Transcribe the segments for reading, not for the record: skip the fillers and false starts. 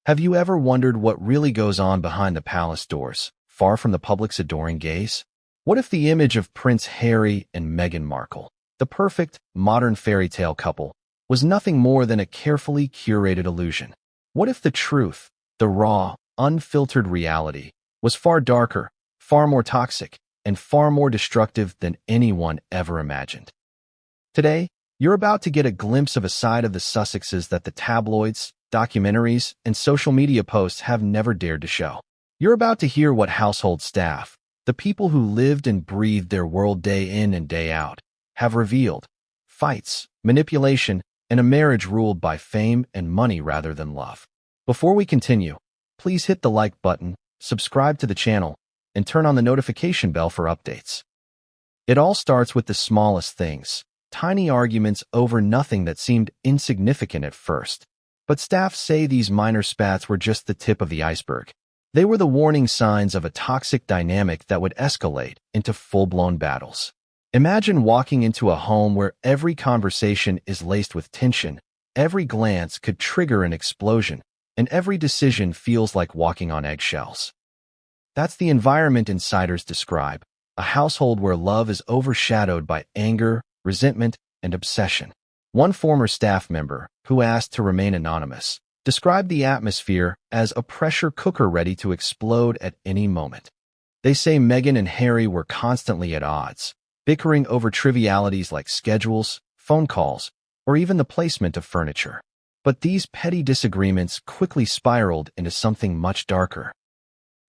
Have you ever wondered what really goes on behind the palace doors, far from the public's adoring gaze? What if the image of Prince Harry and Meghan Markle, the perfect, modern fairy tale couple, was nothing more than a carefully curated illusion? What if the truth, the raw, unfiltered reality, was far darker, far more toxic, and far more destructive than anyone ever imagined? Today, you're about to get a glimpse of a side of the Sussexes that the tabloids, documentaries, and social media posts have never dared to show. You're about to hear what household staff, the people who lived and breathed their world day in and day out, have revealed: fights, manipulation, and a marriage ruled by fame and money rather than love. Before we continue, please hit the like button, subscribe to the channel, and turn on the notification bell for updates. It all starts with the smallest things, tiny arguments over nothing that seemed insignificant at first. But staff say these minor spats were just the tip of the iceberg. They were the warning signs of a toxic dynamic that would escalate into full-blown battles. Imagine walking into a home where every conversation is laced with tension, every glance could trigger an explosion, and every decision feels like walking on eggshells. That's the environment insiders describe, a household where love is overshadowed by anger, resentment, and obsession. One former staff member, who asked to remain anonymous, described the atmosphere as a pressure cooker ready to explode at any moment. They say Meghan and Harry were constantly at odds, bickering over trivialities like schedules, phone calls, or even the placement of furniture. But these petty disagreements quickly spiraled into something much darker.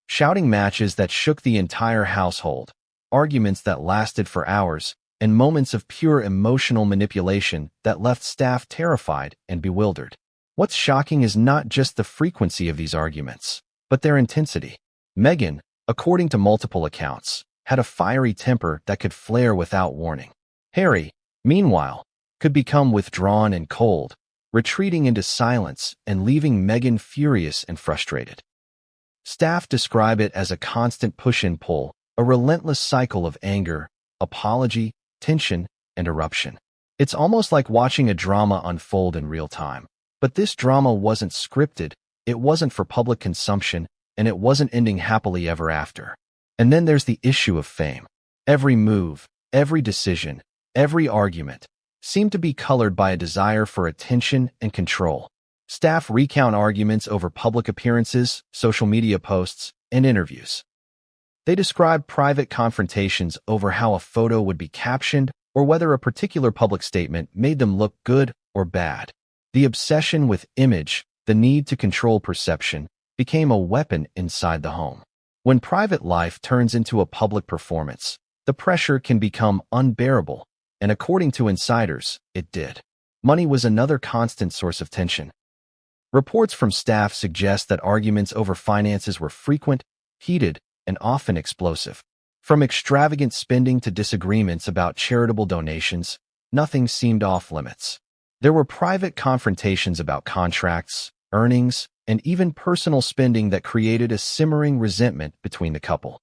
Shouting matches that shook the entire household, arguments that lasted for hours, and moments of pure emotional manipulation that left staff terrified and bewildered. What's shocking is not just the frequency of these arguments, but their intensity. Meghan, according to multiple accounts, had a fiery temper that could flare without warning. Harry, meanwhile, could become withdrawn and cold, retreating into silence and leaving Meghan furious and frustrated. Staff describe it as a constant push and pull, a relentless cycle of anger, apology, tension, and eruption. It's almost like watching a drama unfold in real time. But this drama wasn't scripted, it wasn't for public consumption, and it wasn't ending happily ever after. And then there's the issue of fame. Every move, every decision, every argument seemed to be colored by a desire for attention and control. Staff recount arguments over public appearances, social media posts, and interviews. They describe private confrontations over how a photo would be captioned or whether a particular public statement made them look good or bad. The obsession with image, the need to control perception, became a weapon inside the home. When private life turns into a public performance, the pressure can become unbearable, and according to insiders, it did. Money was another constant source of tension. Reports from staff suggest that arguments over finances were frequent, heated, and often explosive. From extravagant spending to disagreements about charitable donations, nothing seemed off limits. There were private confrontations about contracts, earnings, and even personal spending that created a simmering resentment between the couple.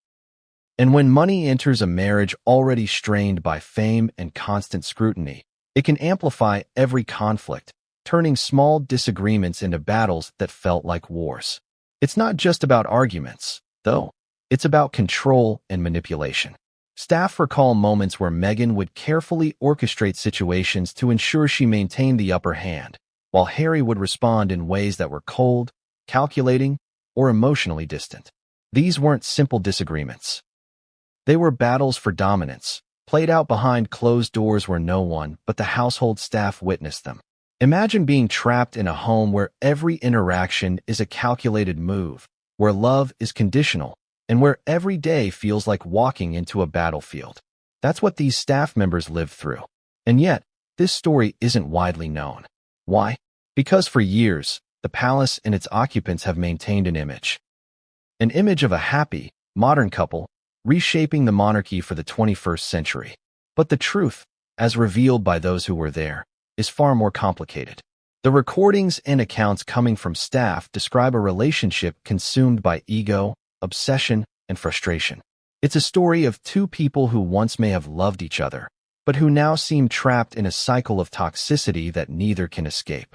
And when money enters a marriage already strained by fame and constant scrutiny, it can amplify every conflict, turning small disagreements into battles that felt like wars. It's not just about arguments, though. It's about control and manipulation. Staff recall moments where Meghan would carefully orchestrate situations to ensure she maintained the upper hand, while Harry would respond in ways that were cold, calculating, or emotionally distant. These weren't simple disagreements. They were battles for dominance, played out behind closed doors where no one but the household staff witnessed them. Imagine being trapped in a home where every interaction is a calculated move, where love is conditional, and where every day feels like walking into a battlefield. That's what these staff members lived through. And yet, this story isn't widely known. Why? Because for years, the palace and its occupants have maintained an image. An image of a happy, modern couple, reshaping the monarchy for the 21st century. But the truth, as revealed by those who were there, is far more complicated. The recordings and accounts coming from staff describe a relationship consumed by ego, obsession, and frustration. It's a story of two people who once may have loved each other, but who now seem trapped in a cycle of toxicity that neither can escape.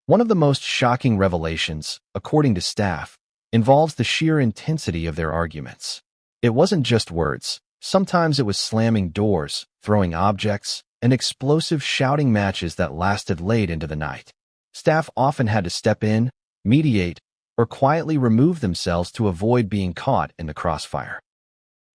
One of the most shocking revelations, according to staff, involves the sheer intensity of their arguments. It wasn't just words. Sometimes it was slamming doors, throwing objects, and explosive shouting matches that lasted late into the night. Staff often had to step in, mediate, or quietly remove themselves to avoid being caught in the crossfire.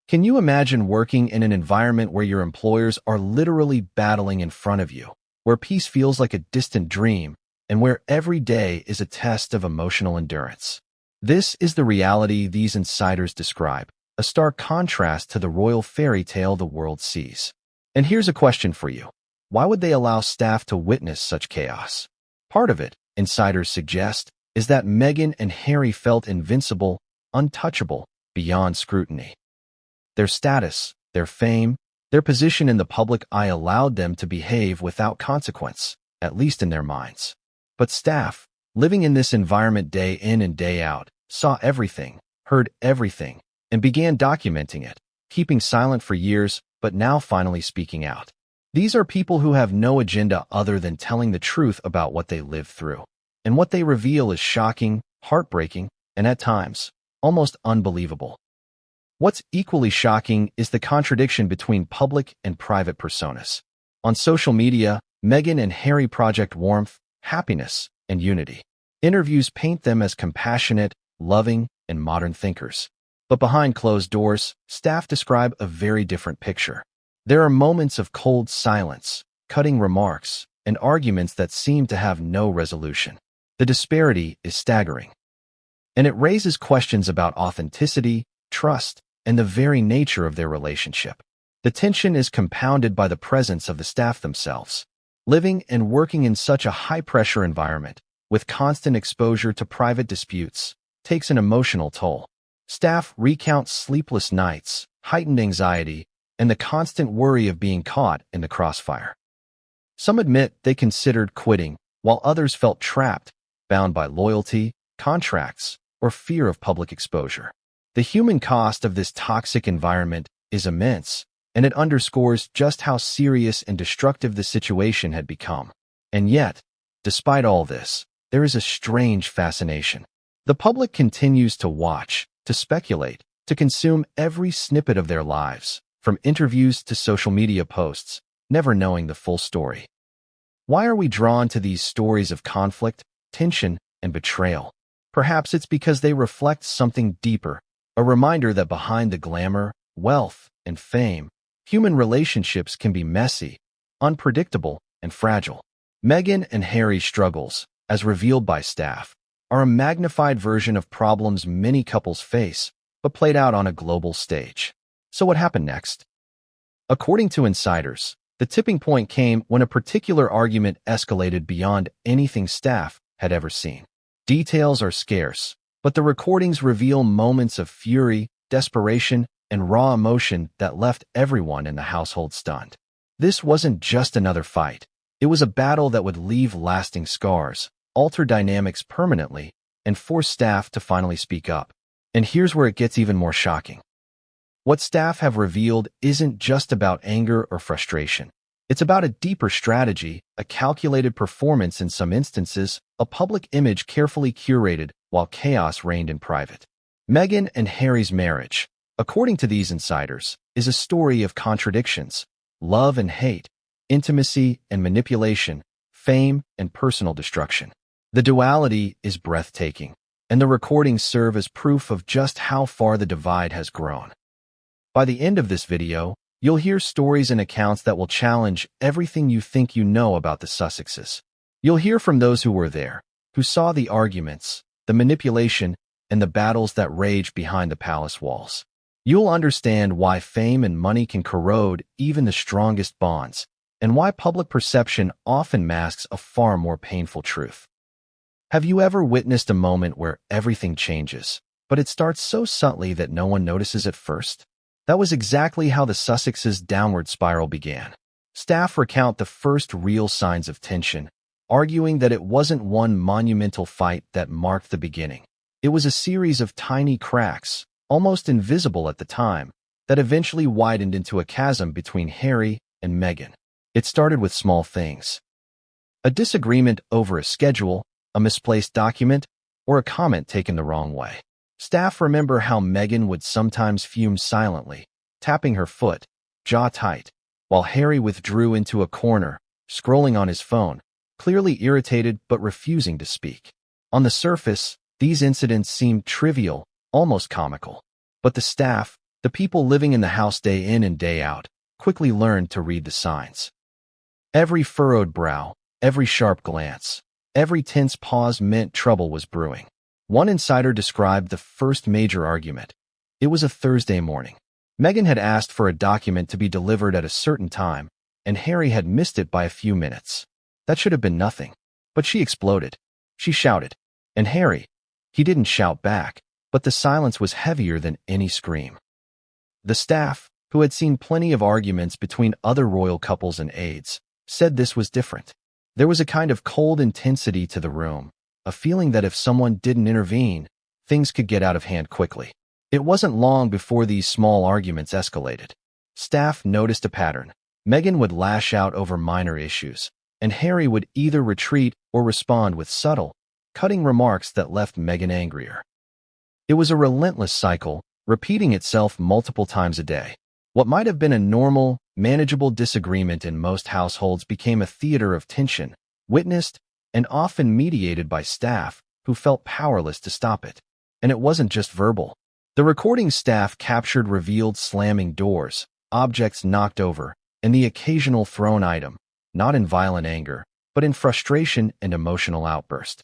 Can you imagine working in an environment where your employers are literally battling in front of you, where peace feels like a distant dream, and where every day is a test of emotional endurance? This is the reality these insiders describe, a stark contrast to the royal fairy tale the world sees. And here's a question for you. Why would they allow staff to witness such chaos? Part of it, insiders suggest, is that Meghan and Harry felt invincible, untouchable, beyond scrutiny. Their status, their fame, their position in the public eye allowed them to behave without consequence, at least in their minds. But staff, living in this environment day in and day out, saw everything, heard everything, and began documenting it, keeping silent for years, but now finally speaking out. These are people who have no agenda other than telling the truth about what they lived through. And what they reveal is shocking, heartbreaking, and at times, almost unbelievable. What's equally shocking is the contradiction between public and private personas. On social media, Meghan and Harry project warmth, happiness, and unity. Interviews paint them as compassionate, loving, and modern thinkers. But behind closed doors, staff describe a very different picture. There are moments of cold silence, cutting remarks, and arguments that seem to have no resolution. The disparity is staggering. And it raises questions about authenticity, trust, and the very nature of their relationship. The tension is compounded by the presence of the staff themselves. Living and working in such a high-pressure environment, with constant exposure to private disputes, takes an emotional toll. Staff recount sleepless nights, heightened anxiety, and the constant worry of being caught in the crossfire. Some admit they considered quitting, while others felt trapped, bound by loyalty, contracts, or fear of public exposure. The human cost of this toxic environment is immense, and it underscores just how serious and destructive the situation had become. And yet, despite all this, there is a strange fascination. The public continues to watch, to speculate, to consume every snippet of their lives, from interviews to social media posts, never knowing the full story. Why are we drawn to these stories of conflict, tension, and betrayal? Perhaps it's because they reflect something deeper, a reminder that behind the glamour, wealth, and fame, human relationships can be messy, unpredictable, and fragile. Meghan and Harry's struggles, as revealed by staff, are a magnified version of problems many couples face, but played out on a global stage. So what happened next? According to insiders, the tipping point came when a particular argument escalated beyond anything staff had ever seen. Details are scarce, but the recordings reveal moments of fury, desperation, and raw emotion that left everyone in the household stunned. This wasn't just another fight. It was a battle that would leave lasting scars, alter dynamics permanently, and force staff to finally speak up. And here's where it gets even more shocking. What staff have revealed isn't just about anger or frustration. It's about a deeper strategy, a calculated performance in some instances, a public image carefully curated while chaos reigned in private. Meghan and Harry's marriage, according to these insiders, is a story of contradictions, love and hate, intimacy and manipulation, fame and personal destruction. The duality is breathtaking, and the recordings serve as proof of just how far the divide has grown. By the end of this video, you'll hear stories and accounts that will challenge everything you think you know about the Sussexes. You'll hear from those who were there, who saw the arguments, the manipulation, and the battles that rage behind the palace walls. You'll understand why fame and money can corrode even the strongest bonds, and why public perception often masks a far more painful truth. Have you ever witnessed a moment where everything changes, but it starts so subtly that no one notices at first? That was exactly how the Sussexes' downward spiral began. Staff recount the first real signs of tension, arguing that it wasn't one monumental fight that marked the beginning. It was a series of tiny cracks, almost invisible at the time, that eventually widened into a chasm between Harry and Meghan. It started with small things. A disagreement over a schedule, a misplaced document, or a comment taken the wrong way. Staff remember how Meghan would sometimes fume silently, tapping her foot, jaw tight, while Harry withdrew into a corner, scrolling on his phone, clearly irritated but refusing to speak. On the surface, these incidents seemed trivial, almost comical. But the staff, the people living in the house day in and day out, quickly learned to read the signs. Every furrowed brow, every sharp glance, every tense pause meant trouble was brewing. One insider described the first major argument. It was a Thursday morning. Meghan had asked for a document to be delivered at a certain time, and Harry had missed it by a few minutes. That should have been nothing. But she exploded. She shouted. And Harry, he didn't shout back, but the silence was heavier than any scream. The staff, who had seen plenty of arguments between other royal couples and aides, said this was different. There was a kind of cold intensity to the room, a feeling that if someone didn't intervene, things could get out of hand quickly. It wasn't long before these small arguments escalated. Staff noticed a pattern. Meghan would lash out over minor issues, and Harry would either retreat or respond with subtle, cutting remarks that left Meghan angrier. It was a relentless cycle, repeating itself multiple times a day. What might have been a normal, manageable disagreement in most households became a theater of tension, witnessed and often mediated by staff who felt powerless to stop it. And it wasn't just verbal. The recording staff captured revealed slamming doors, objects knocked over, and the occasional thrown item, not in violent anger, but in frustration and emotional outburst.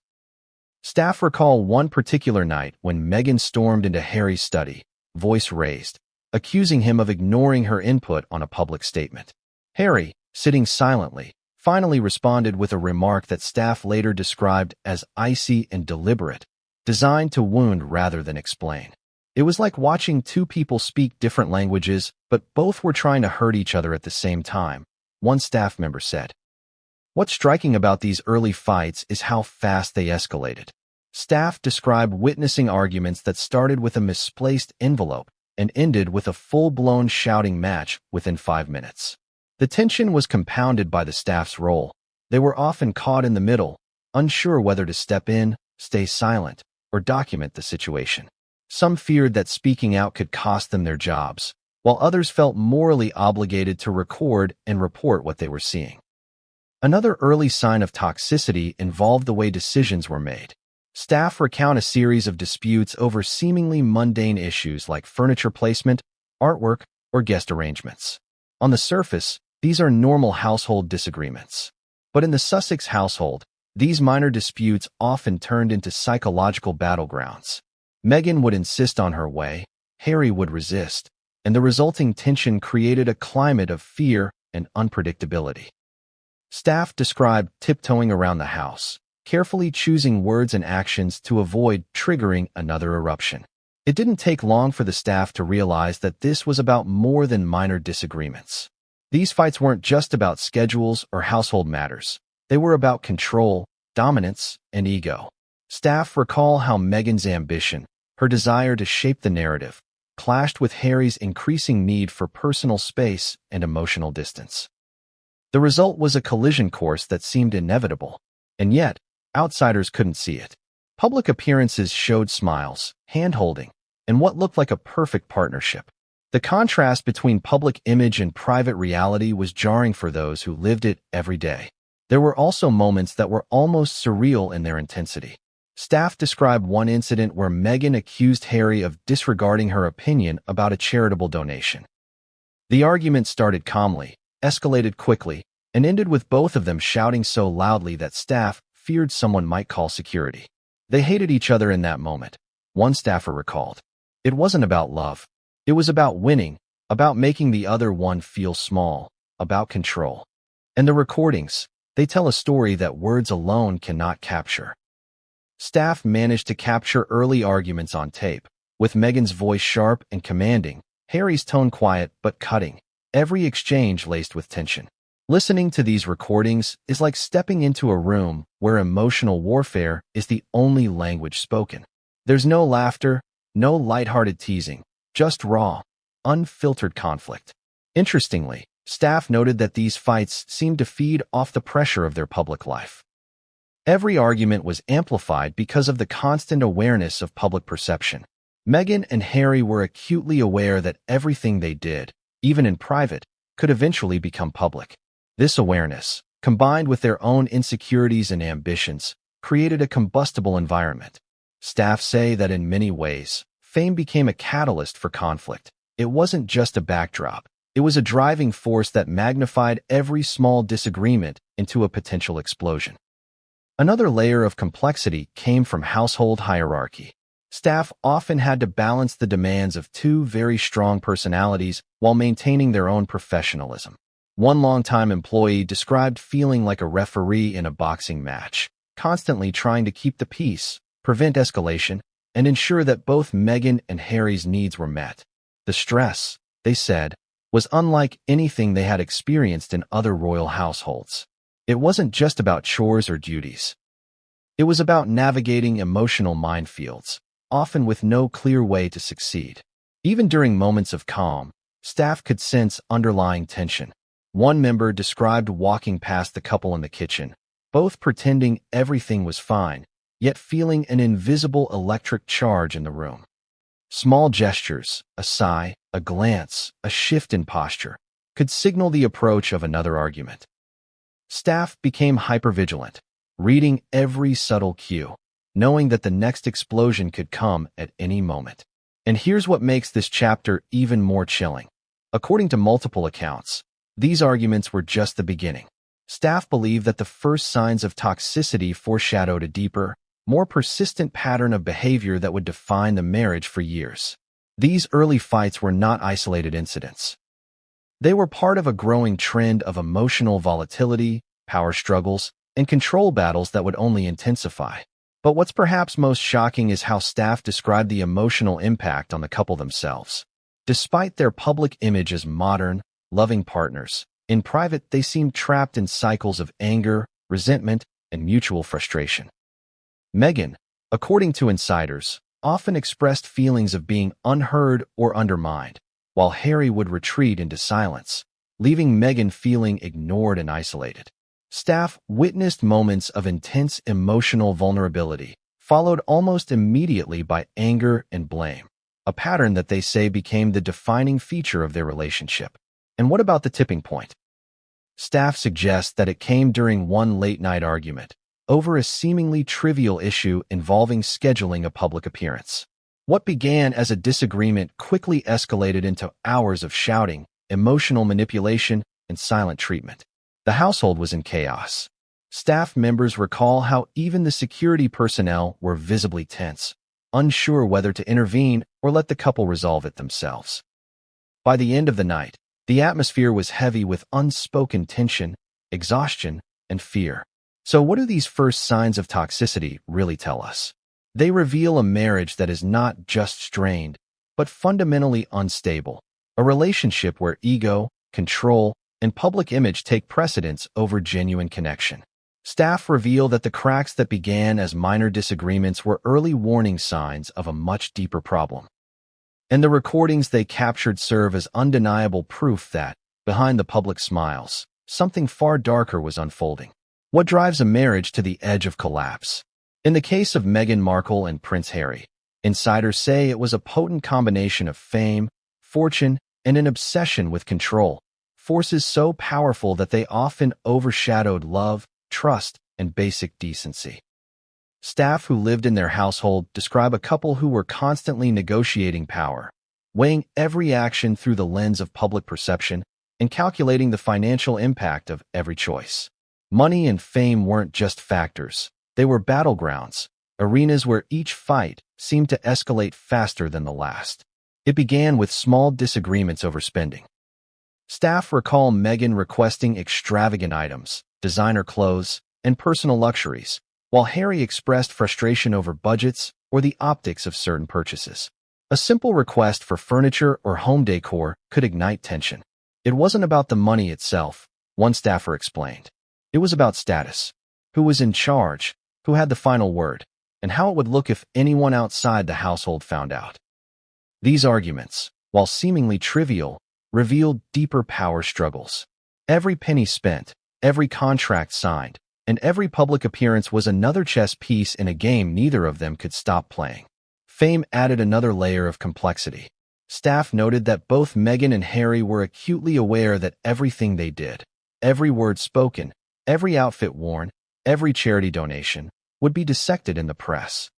Staff recall one particular night when Meghan stormed into Harry's study, voice raised, accusing him of ignoring her input on a public statement. Harry, sitting silently, finally responded with a remark that staff later described as icy and deliberate, designed to wound rather than explain. It was like watching two people speak different languages, but both were trying to hurt each other at the same time, one staff member said. What's striking about these early fights is how fast they escalated. Staff described witnessing arguments that started with a misplaced envelope and ended with a full-blown shouting match within 5 minutes. The tension was compounded by the staff's role. They were often caught in the middle, unsure whether to step in, stay silent, or document the situation. Some feared that speaking out could cost them their jobs, while others felt morally obligated to record and report what they were seeing. Another early sign of toxicity involved the way decisions were made. Staff recount a series of disputes over seemingly mundane issues like furniture placement, artwork, or guest arrangements. On the surface, these are normal household disagreements. But in the Sussex household, these minor disputes often turned into psychological battlegrounds. Meghan would insist on her way, Harry would resist, and the resulting tension created a climate of fear and unpredictability. Staff described tiptoeing around the house, carefully choosing words and actions to avoid triggering another eruption. It didn't take long for the staff to realize that this was about more than minor disagreements. These fights weren't just about schedules or household matters. They were about control, dominance, and ego. Staff recall how Meghan's ambition, her desire to shape the narrative, clashed with Harry's increasing need for personal space and emotional distance. The result was a collision course that seemed inevitable, and yet, outsiders couldn't see it. Public appearances showed smiles, hand-holding, and what looked like a perfect partnership. The contrast between public image and private reality was jarring for those who lived it every day. There were also moments that were almost surreal in their intensity. Staff described one incident where Meghan accused Harry of disregarding her opinion about a charitable donation. The argument started calmly, escalated quickly, and ended with both of them shouting so loudly that staff feared someone might call security. They hated each other in that moment, one staffer recalled. It wasn't about love. It was about winning, about making the other one feel small, about control. And the recordings, they tell a story that words alone cannot capture. Staff managed to capture early arguments on tape, with Meghan's voice sharp and commanding, Harry's tone quiet but cutting, every exchange laced with tension. Listening to these recordings is like stepping into a room where emotional warfare is the only language spoken. There's no laughter, no lighthearted teasing, just raw, unfiltered conflict. Interestingly, staff noted that these fights seemed to feed off the pressure of their public life. Every argument was amplified because of the constant awareness of public perception. Meghan and Harry were acutely aware that everything they did, even in private, could eventually become public. This awareness, combined with their own insecurities and ambitions, created a combustible environment. Staff say that in many ways, fame became a catalyst for conflict. It wasn't just a backdrop. It was a driving force that magnified every small disagreement into a potential explosion. Another layer of complexity came from household hierarchy. Staff often had to balance the demands of two very strong personalities while maintaining their own professionalism. One longtime employee described feeling like a referee in a boxing match, constantly trying to keep the peace, prevent escalation, and ensure that both Meghan and Harry's needs were met. The stress, they said, was unlike anything they had experienced in other royal households. It wasn't just about chores or duties. It was about navigating emotional minefields, often with no clear way to succeed. Even during moments of calm, staff could sense underlying tension. One member described walking past the couple in the kitchen, both pretending everything was fine, yet feeling an invisible electric charge in the room. Small gestures, a sigh, a glance, a shift in posture, could signal the approach of another argument. Staff became hypervigilant, reading every subtle cue, knowing that the next explosion could come at any moment. And here's what makes this chapter even more chilling. According to multiple accounts, these arguments were just the beginning. Staff believe that the first signs of toxicity foreshadowed a deeper, more persistent pattern of behavior that would define the marriage for years. These early fights were not isolated incidents. They were part of a growing trend of emotional volatility, power struggles, and control battles that would only intensify. But what's perhaps most shocking is how staff described the emotional impact on the couple themselves. Despite their public image as modern, loving partners, in private they seemed trapped in cycles of anger, resentment, and mutual frustration. Meghan, according to insiders, often expressed feelings of being unheard or undermined, while Harry would retreat into silence, leaving Meghan feeling ignored and isolated. Staff witnessed moments of intense emotional vulnerability, followed almost immediately by anger and blame, a pattern that they say became the defining feature of their relationship. And what about the tipping point? Staff suggests that it came during one late-night argument over a seemingly trivial issue involving scheduling a public appearance. What began as a disagreement quickly escalated into hours of shouting, emotional manipulation, and silent treatment. The household was in chaos. Staff members recall how even the security personnel were visibly tense, unsure whether to intervene or let the couple resolve it themselves. By the end of the night, the atmosphere was heavy with unspoken tension, exhaustion, and fear. So what do these first signs of toxicity really tell us? They reveal a marriage that is not just strained, but fundamentally unstable, a relationship where ego, control, and public image take precedence over genuine connection. Staff reveal that the cracks that began as minor disagreements were early warning signs of a much deeper problem. And the recordings they captured serve as undeniable proof that, behind the public smiles, something far darker was unfolding. What drives a marriage to the edge of collapse? In the case of Meghan Markle and Prince Harry, insiders say it was a potent combination of fame, fortune, and an obsession with control, forces so powerful that they often overshadowed love, trust, and basic decency. Staff who lived in their household describe a couple who were constantly negotiating power, weighing every action through the lens of public perception and calculating the financial impact of every choice. Money and fame weren't just factors, they were battlegrounds, arenas where each fight seemed to escalate faster than the last. It began with small disagreements over spending. Staff recall Meghan requesting extravagant items, designer clothes, and personal luxuries, while Harry expressed frustration over budgets or the optics of certain purchases. A simple request for furniture or home decor could ignite tension. It wasn't about the money itself, one staffer explained. It was about status, who was in charge, who had the final word, and how it would look if anyone outside the household found out. These arguments, while seemingly trivial, revealed deeper power struggles. Every penny spent, every contract signed, and every public appearance was another chess piece in a game neither of them could stop playing. Fame added another layer of complexity. Staff noted that both Meghan and Harry were acutely aware that everything they did, every word spoken, every outfit worn, every charity donation, would be dissected in the press.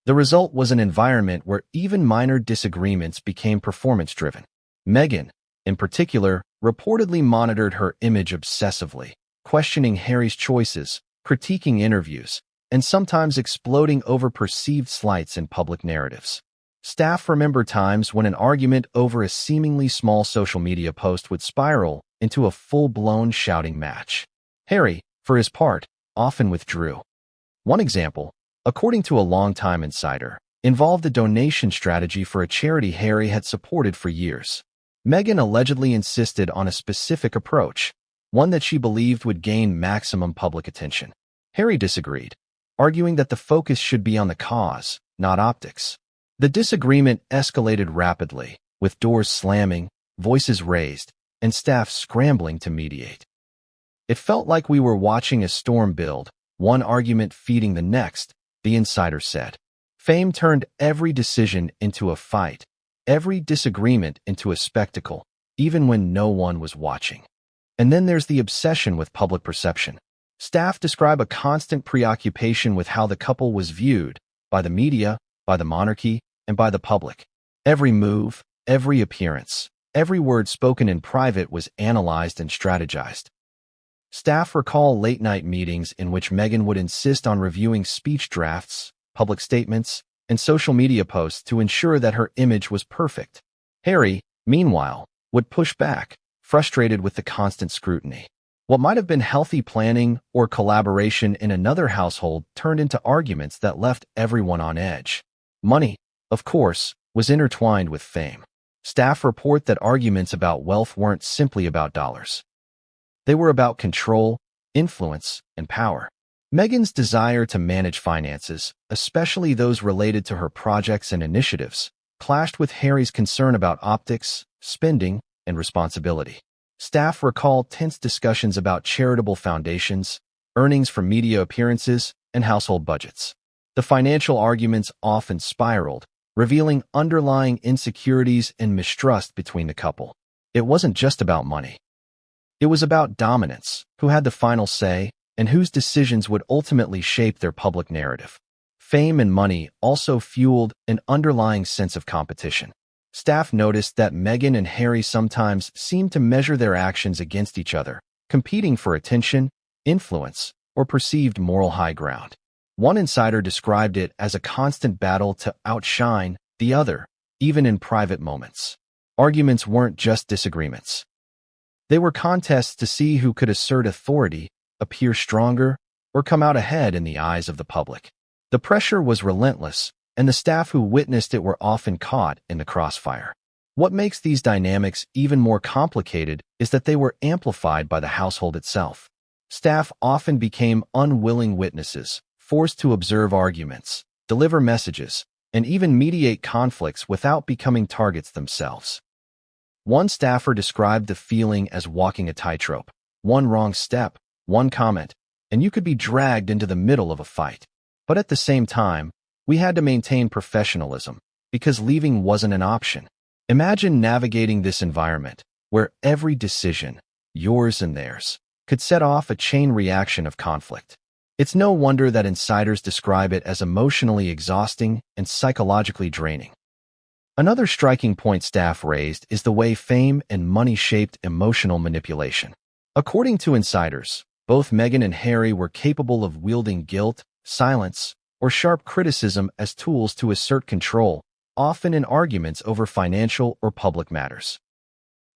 The result was an environment where even minor disagreements became performance-driven. Meghan, in particular, reportedly monitored her image obsessively, questioning Harry's choices, critiquing interviews, and sometimes exploding over perceived slights in public narratives. Staff remember times when an argument over a seemingly small social media post would spiral into a full-blown shouting match. Harry, for his part, often withdrew. One example, according to a longtime insider, involved a donation strategy for a charity Harry had supported for years. Meghan allegedly insisted on a specific approach, one that she believed would gain maximum public attention. Harry disagreed, arguing that the focus should be on the cause, not optics. The disagreement escalated rapidly, with doors slamming, voices raised, and staff scrambling to mediate. It felt like we were watching a storm build, one argument feeding the next, the insider said. Fame turned every decision into a fight, every disagreement into a spectacle, even when no one was watching. And then there's the obsession with public perception. Staff describe a constant preoccupation with how the couple was viewed, by the media, by the monarchy, and by the public. Every move, every appearance, every word spoken in private was analyzed and strategized. Staff recall late-night meetings in which Meghan would insist on reviewing speech drafts, public statements, and social media posts to ensure that her image was perfect. Harry, meanwhile, would push back, frustrated with the constant scrutiny. What might have been healthy planning or collaboration in another household turned into arguments that left everyone on edge. Money, of course, was intertwined with fame. Staff report that arguments about wealth weren't simply about dollars. They were about control, influence, and power. Meghan's desire to manage finances, especially those related to her projects and initiatives, clashed with Harry's concern about optics, spending, and responsibility. Staff recall tense discussions about charitable foundations, earnings from media appearances, and household budgets. The financial arguments often spiraled, revealing underlying insecurities and mistrust between the couple. It wasn't just about money. It was about dominance, who had the final say, and whose decisions would ultimately shape their public narrative. Fame and money also fueled an underlying sense of competition. Staff noticed that Meghan and Harry sometimes seemed to measure their actions against each other, competing for attention, influence, or perceived moral high ground. One insider described it as a constant battle to outshine the other, even in private moments. Arguments weren't just disagreements. They were contests to see who could assert authority, appear stronger, or come out ahead in the eyes of the public. The pressure was relentless, and the staff who witnessed it were often caught in the crossfire. What makes these dynamics even more complicated is that they were amplified by the household itself. Staff often became unwilling witnesses, forced to observe arguments, deliver messages, and even mediate conflicts without becoming targets themselves. One staffer described the feeling as walking a tightrope. One wrong step, one comment, and you could be dragged into the middle of a fight. But at the same time, we had to maintain professionalism, because leaving wasn't an option. Imagine navigating this environment, where every decision, yours and theirs, could set off a chain reaction of conflict. It's no wonder that insiders describe it as emotionally exhausting and psychologically draining. Another striking point staff raised is the way fame and money shaped emotional manipulation. According to insiders, both Meghan and Harry were capable of wielding guilt, silence, or sharp criticism as tools to assert control, often in arguments over financial or public matters.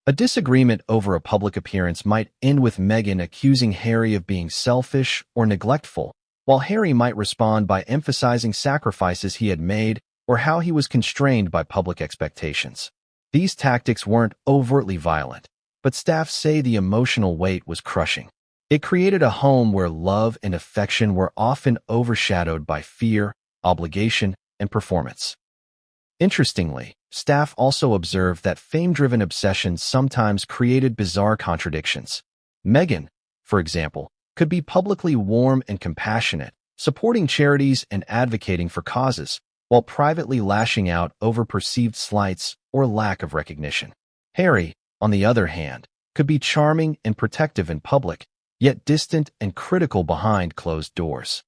A disagreement over a public appearance might end with Meghan accusing Harry of being selfish or neglectful, while Harry might respond by emphasizing sacrifices he had made or how he was constrained by public expectations. These tactics weren't overtly violent, but staff say the emotional weight was crushing. It created a home where love and affection were often overshadowed by fear, obligation, and performance. Interestingly, staff also observed that fame-driven obsessions sometimes created bizarre contradictions. Meghan, for example, could be publicly warm and compassionate, supporting charities and advocating for causes, while privately lashing out over perceived slights or lack of recognition. Harry, on the other hand, could be charming and protective in public, yet distant and critical behind closed doors.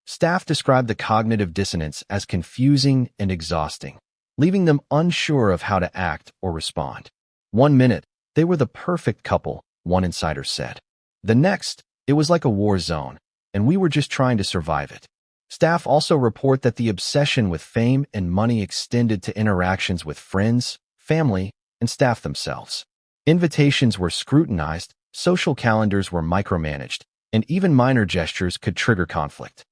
Staff described the cognitive dissonance as confusing and exhausting, leaving them unsure of how to act or respond. One minute, they were the perfect couple, one insider said. The next, it was like a war zone, and we were just trying to survive it. Staff also report that the obsession with fame and money extended to interactions with friends, family, and staff themselves. Invitations were scrutinized, social calendars were micromanaged, and even minor gestures could trigger conflict.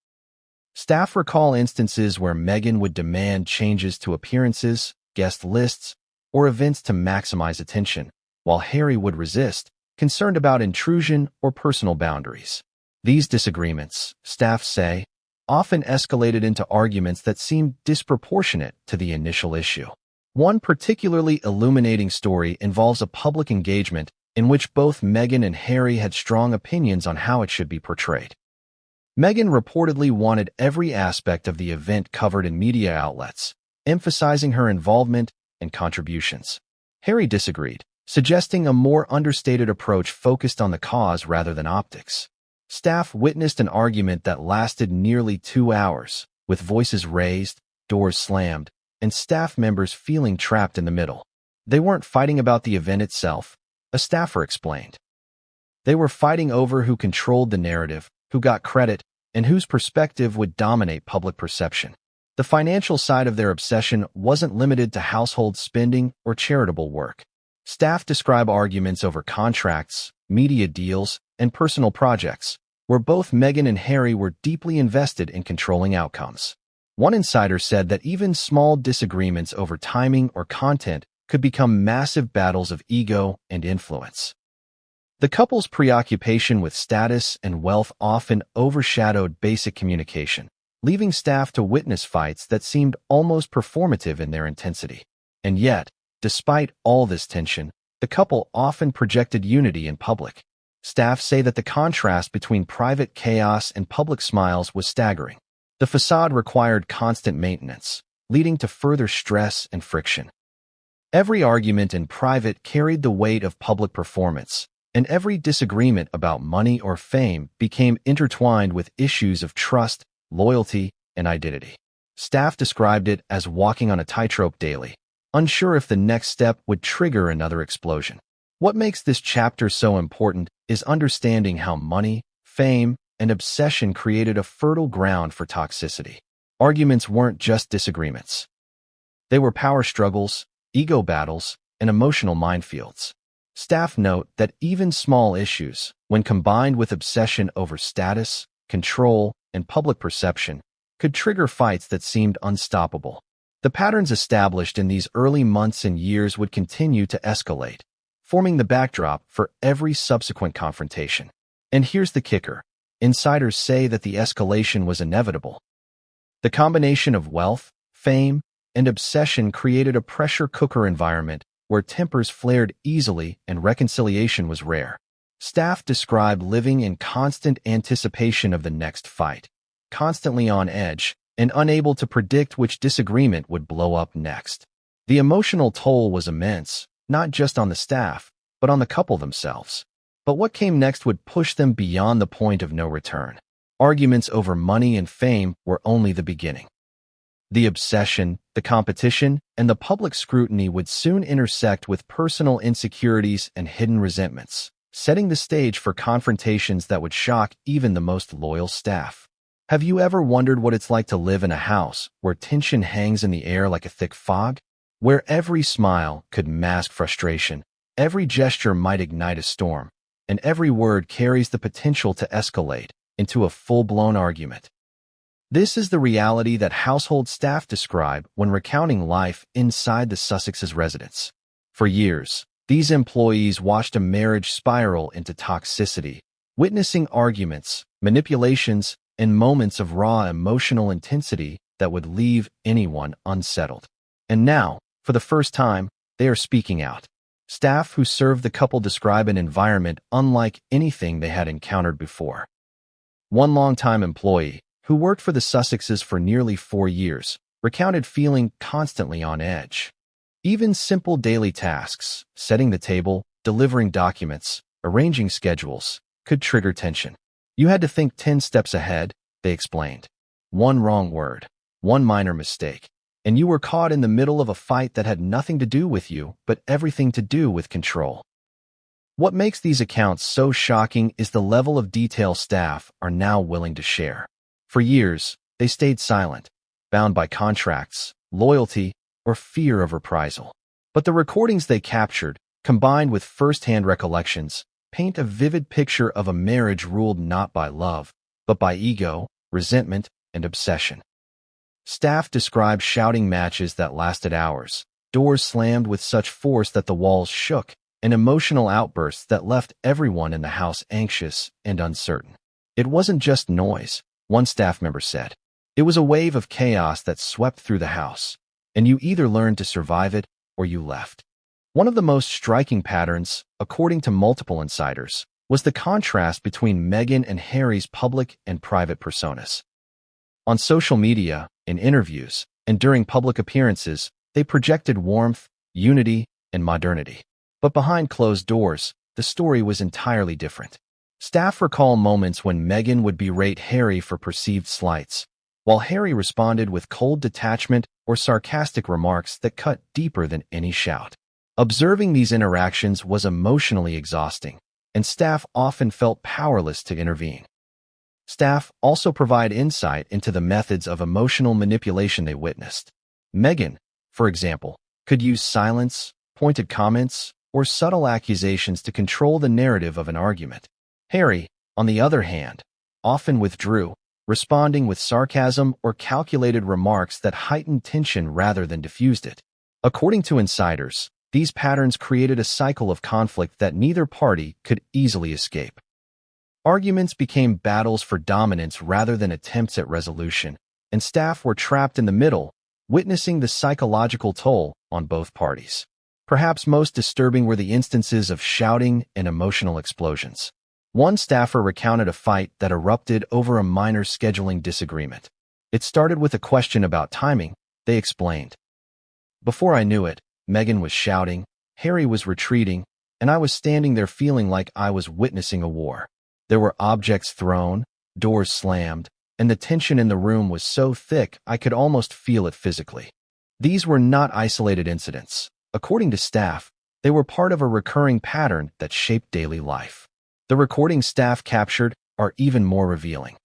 Staff recall instances where Meghan would demand changes to appearances, guest lists, or events to maximize attention, while Harry would resist, concerned about intrusion or personal boundaries. These disagreements, staff say, often escalated into arguments that seemed disproportionate to the initial issue. One particularly illuminating story involves a public engagement in which both Meghan and Harry had strong opinions on how it should be portrayed. Meghan reportedly wanted every aspect of the event covered in media outlets, emphasizing her involvement and contributions. Harry disagreed, suggesting a more understated approach focused on the cause rather than optics. Staff witnessed an argument that lasted nearly 2 hours, with voices raised, doors slammed, and staff members feeling trapped in the middle. They weren't fighting about the event itself, a staffer explained. They were fighting over who controlled the narrative, who got credit, and whose perspective would dominate public perception. The financial side of their obsession wasn't limited to household spending or charitable work. Staff describe arguments over contracts, media deals, and personal projects, where both Meghan and Harry were deeply invested in controlling outcomes. One insider said that even small disagreements over timing or content could become massive battles of ego and influence. The couple's preoccupation with status and wealth often overshadowed basic communication, leaving staff to witness fights that seemed almost performative in their intensity. And yet, despite all this tension, the couple often projected unity in public. Staff say that the contrast between private chaos and public smiles was staggering. The facade required constant maintenance, leading to further stress and friction. Every argument in private carried the weight of public performance, and every disagreement about money or fame became intertwined with issues of trust, loyalty, and identity. Staff described it as walking on a tightrope daily, unsure if the next step would trigger another explosion. What makes this chapter so important is understanding how money, fame, and obsession created a fertile ground for toxicity. Arguments weren't just disagreements. They were power struggles, ego battles, and emotional minefields. Staff note that even small issues, when combined with obsession over status, control, and public perception, could trigger fights that seemed unstoppable. The patterns established in these early months and years would continue to escalate, forming the backdrop for every subsequent confrontation. And here's the kicker. Insiders say that the escalation was inevitable. The combination of wealth, fame, and obsession created a pressure cooker environment where tempers flared easily and reconciliation was rare. Staff described living in constant anticipation of the next fight, constantly on edge, and unable to predict which disagreement would blow up next. The emotional toll was immense, not just on the staff, but on the couple themselves. But what came next would push them beyond the point of no return. Arguments over money and fame were only the beginning. The obsession, the competition, and the public scrutiny would soon intersect with personal insecurities and hidden resentments, setting the stage for confrontations that would shock even the most loyal staff. Have you ever wondered what it's like to live in a house where tension hangs in the air like a thick fog? Where every smile could mask frustration, every gesture might ignite a storm, and every word carries the potential to escalate into a full-blown argument. This is the reality that household staff describe when recounting life inside the Sussex's residence. For years, these employees watched a marriage spiral into toxicity, witnessing arguments, manipulations, and moments of raw emotional intensity that would leave anyone unsettled. And now, for the first time, they are speaking out. Staff who served the couple describe an environment unlike anything they had encountered before. One longtime employee, who worked for the Sussexes for nearly 4 years, recounted feeling constantly on edge. Even simple daily tasks, setting the table, delivering documents, arranging schedules, could trigger tension. You had to think 10 steps ahead, they explained. One wrong word, one minor mistake, and you were caught in the middle of a fight that had nothing to do with you, but everything to do with control. What makes these accounts so shocking is the level of detail staff are now willing to share. For years, they stayed silent, bound by contracts, loyalty, or fear of reprisal. But the recordings they captured, combined with first-hand recollections, paint a vivid picture of a marriage ruled not by love, but by ego, resentment, and obsession. Staff described shouting matches that lasted hours, doors slammed with such force that the walls shook, and emotional outbursts that left everyone in the house anxious and uncertain. It wasn't just noise, one staff member said. It was a wave of chaos that swept through the house, and you either learned to survive it or you left. One of the most striking patterns, according to multiple insiders, was the contrast between Meghan and Harry's public and private personas. On social media, in interviews, and during public appearances, they projected warmth, unity, and modernity. But behind closed doors, the story was entirely different. Staff recall moments when Meghan would berate Harry for perceived slights, while Harry responded with cold detachment or sarcastic remarks that cut deeper than any shout. Observing these interactions was emotionally exhausting, and staff often felt powerless to intervene. Staff also provide insight into the methods of emotional manipulation they witnessed. Meghan, for example, could use silence, pointed comments, or subtle accusations to control the narrative of an argument. Harry, on the other hand, often withdrew, responding with sarcasm or calculated remarks that heightened tension rather than diffused it. According to insiders, these patterns created a cycle of conflict that neither party could easily escape. Arguments became battles for dominance rather than attempts at resolution, and staff were trapped in the middle, witnessing the psychological toll on both parties. Perhaps most disturbing were the instances of shouting and emotional explosions. One staffer recounted a fight that erupted over a minor scheduling disagreement. It started with a question about timing, they explained. Before I knew it, Meghan was shouting, Harry was retreating, and I was standing there feeling like I was witnessing a war. There were objects thrown, doors slammed, and the tension in the room was so thick I could almost feel it physically. These were not isolated incidents. According to staff, they were part of a recurring pattern that shaped daily life. The recordings staff captured are even more revealing.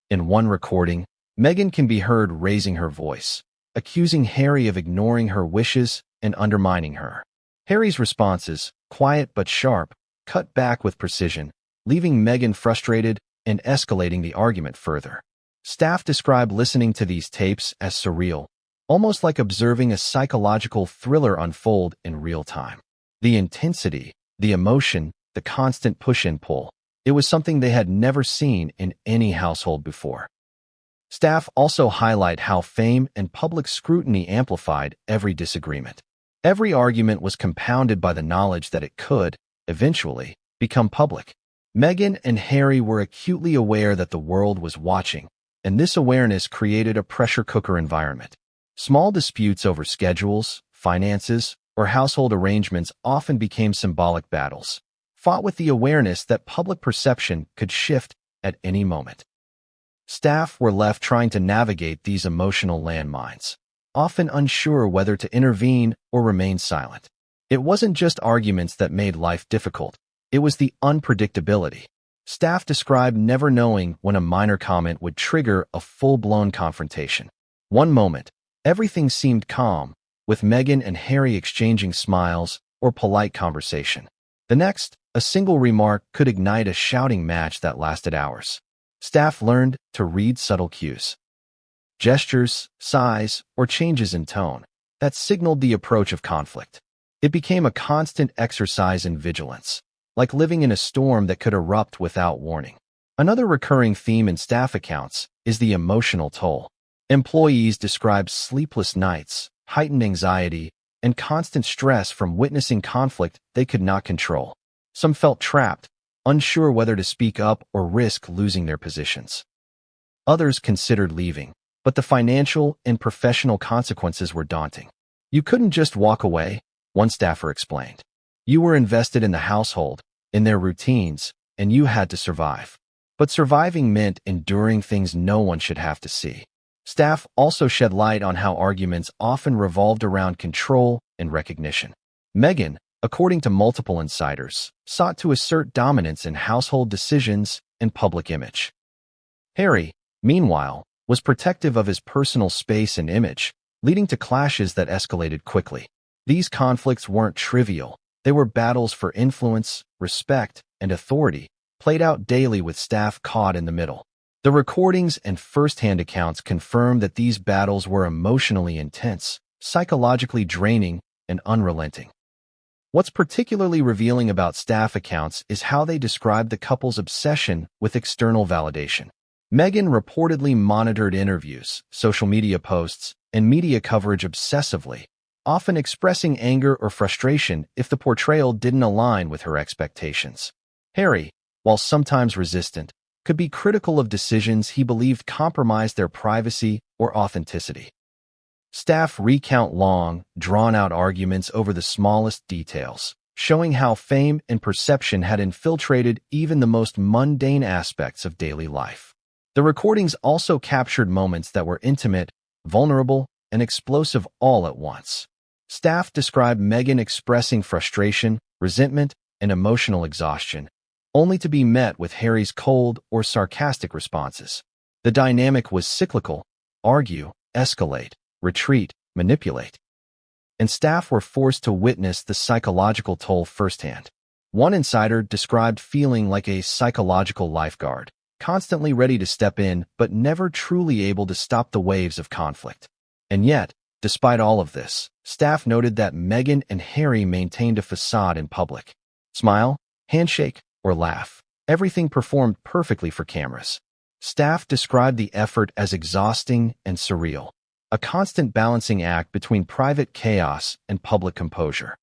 In one recording, Meghan can be heard raising her voice, accusing Harry of ignoring her wishes and undermining her. Harry's responses, quiet but sharp, cut back with precision, leaving Meghan frustrated and escalating the argument further. Staff describe listening to these tapes as surreal, almost like observing a psychological thriller unfold in real time. The intensity, the emotion, the constant push and pull, it was something they had never seen in any household before. Staff also highlight how fame and public scrutiny amplified every disagreement. Every argument was compounded by the knowledge that it could, eventually, become public. Meghan and Harry were acutely aware that the world was watching, and this awareness created a pressure cooker environment. Small disputes over schedules, finances, or household arrangements often became symbolic battles, fought with the awareness that public perception could shift at any moment. Staff were left trying to navigate these emotional landmines, often unsure whether to intervene or remain silent. It wasn't just arguments that made life difficult. It was the unpredictability. Staff described never knowing when a minor comment would trigger a full-blown confrontation. One moment, everything seemed calm, with Meghan and Harry exchanging smiles or polite conversation. The next, a single remark could ignite a shouting match that lasted hours. Staff learned to read subtle cues. Gestures, sighs, or changes in tone that signaled the approach of conflict. It became a constant exercise in vigilance, like living in a storm that could erupt without warning. Another recurring theme in staff accounts is the emotional toll. Employees describe sleepless nights, heightened anxiety, and constant stress from witnessing conflict they could not control. Some felt trapped, unsure whether to speak up or risk losing their positions. Others considered leaving, but the financial and professional consequences were daunting. You couldn't just walk away, one staffer explained. You were invested in the household, in their routines, and you had to survive. But surviving meant enduring things no one should have to see. Staff also shed light on how arguments often revolved around control and recognition. Meghan, according to multiple insiders, sought to assert dominance in household decisions and public image. Harry, meanwhile, was protective of his personal space and image, leading to clashes that escalated quickly. These conflicts weren't trivial. They were battles for influence, respect, and authority, played out daily with staff caught in the middle. The recordings and first-hand accounts confirm that these battles were emotionally intense, psychologically draining, and unrelenting. What's particularly revealing about staff accounts is how they describe the couple's obsession with external validation. Meghan reportedly monitored interviews, social media posts, and media coverage obsessively, often expressing anger or frustration if the portrayal didn't align with her expectations. Harry, while sometimes resistant, could be critical of decisions he believed compromised their privacy or authenticity. Staff recount long, drawn-out arguments over the smallest details, showing how fame and perception had infiltrated even the most mundane aspects of daily life. The recordings also captured moments that were intimate, vulnerable, and explosive all at once. Staff described Meghan expressing frustration, resentment, and emotional exhaustion, only to be met with Harry's cold or sarcastic responses. The dynamic was cyclical: argue, escalate, retreat, manipulate. And staff were forced to witness the psychological toll firsthand. One insider described feeling like a psychological lifeguard, constantly ready to step in but never truly able to stop the waves of conflict. And yet, despite all of this, staff noted that Meghan and Harry maintained a facade in public. Smile, handshake, or laugh. Everything performed perfectly for cameras. Staff described the effort as exhausting and surreal, a constant balancing act between private chaos and public composure.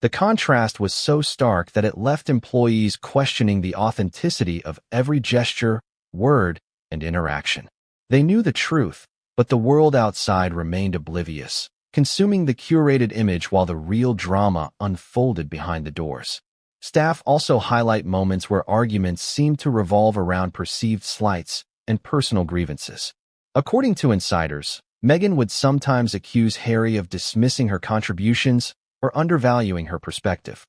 The contrast was so stark that it left employees questioning the authenticity of every gesture, word, and interaction. They knew the truth, but the world outside remained oblivious, consuming the curated image while the real drama unfolded behind the doors. Staff also highlight moments where arguments seemed to revolve around perceived slights and personal grievances. According to insiders, Meghan would sometimes accuse Harry of dismissing her contributions or undervaluing her perspective.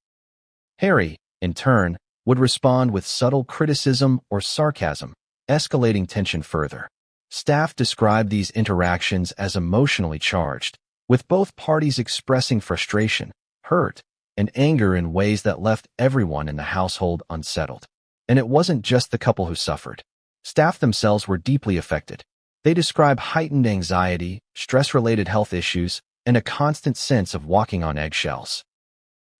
Harry, in turn, would respond with subtle criticism or sarcasm, escalating tension further. Staff described these interactions as emotionally charged, with both parties expressing frustration, hurt, and anger in ways that left everyone in the household unsettled. And it wasn't just the couple who suffered. Staff themselves were deeply affected. They describe heightened anxiety, stress-related health issues, and a constant sense of walking on eggshells.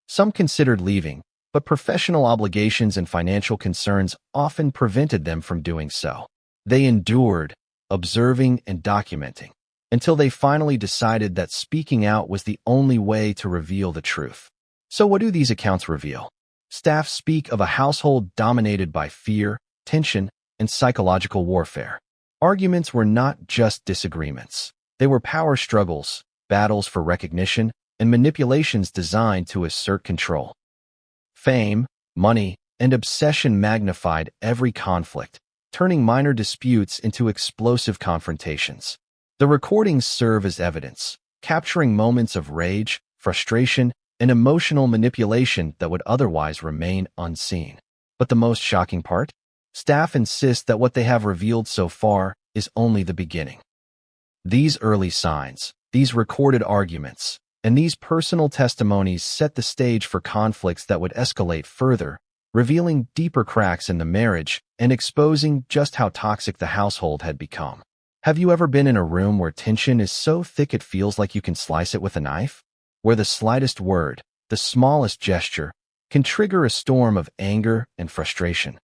Some considered leaving, but professional obligations and financial concerns often prevented them from doing so. They endured, observing and documenting, until they finally decided that speaking out was the only way to reveal the truth. So what do these accounts reveal? Staff speak of a household dominated by fear, tension, and psychological warfare. Arguments were not just disagreements. They were power struggles, battles for recognition, and manipulations designed to assert control. Fame, money, and obsession magnified every conflict, turning minor disputes into explosive confrontations. The recordings serve as evidence, capturing moments of rage, frustration, and emotional manipulation that would otherwise remain unseen. But the most shocking part? Staff insist that what they have revealed so far is only the beginning. These early signs, these recorded arguments, and these personal testimonies set the stage for conflicts that would escalate further, revealing deeper cracks in the marriage and exposing just how toxic the household had become. Have you ever been in a room where tension is so thick it feels like you can slice it with a knife? Where the slightest word, the smallest gesture, can trigger a storm of anger and frustration.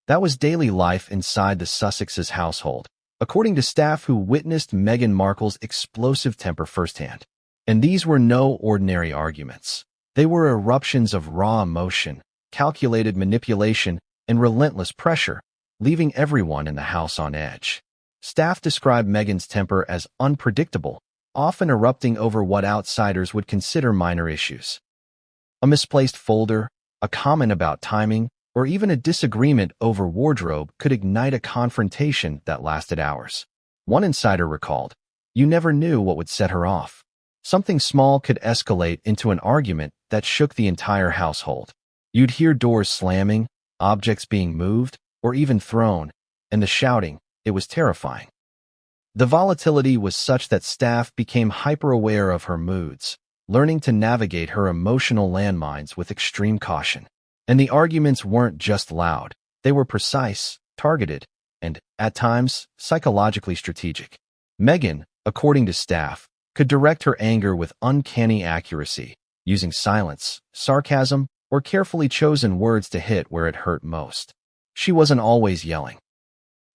That was daily life inside the Sussexes' household, according to staff who witnessed Meghan Markle's explosive temper firsthand. And these were no ordinary arguments. They were eruptions of raw emotion, calculated manipulation, and relentless pressure, leaving everyone in the house on edge. Staff described Meghan's temper as unpredictable, often erupting over what outsiders would consider minor issues. A misplaced folder, a comment about timing, or even a disagreement over wardrobe could ignite a confrontation that lasted hours. One insider recalled, "You never knew what would set her off. Something small could escalate into an argument that shook the entire household. You'd hear doors slamming, objects being moved, or even thrown, and the shouting, it was terrifying." The volatility was such that staff became hyper-aware of her moods, learning to navigate her emotional landmines with extreme caution. And the arguments weren't just loud. They were precise, targeted, and, at times, psychologically strategic. Meghan, according to staff, could direct her anger with uncanny accuracy, using silence, sarcasm, or carefully chosen words to hit where it hurt most. She wasn't always yelling.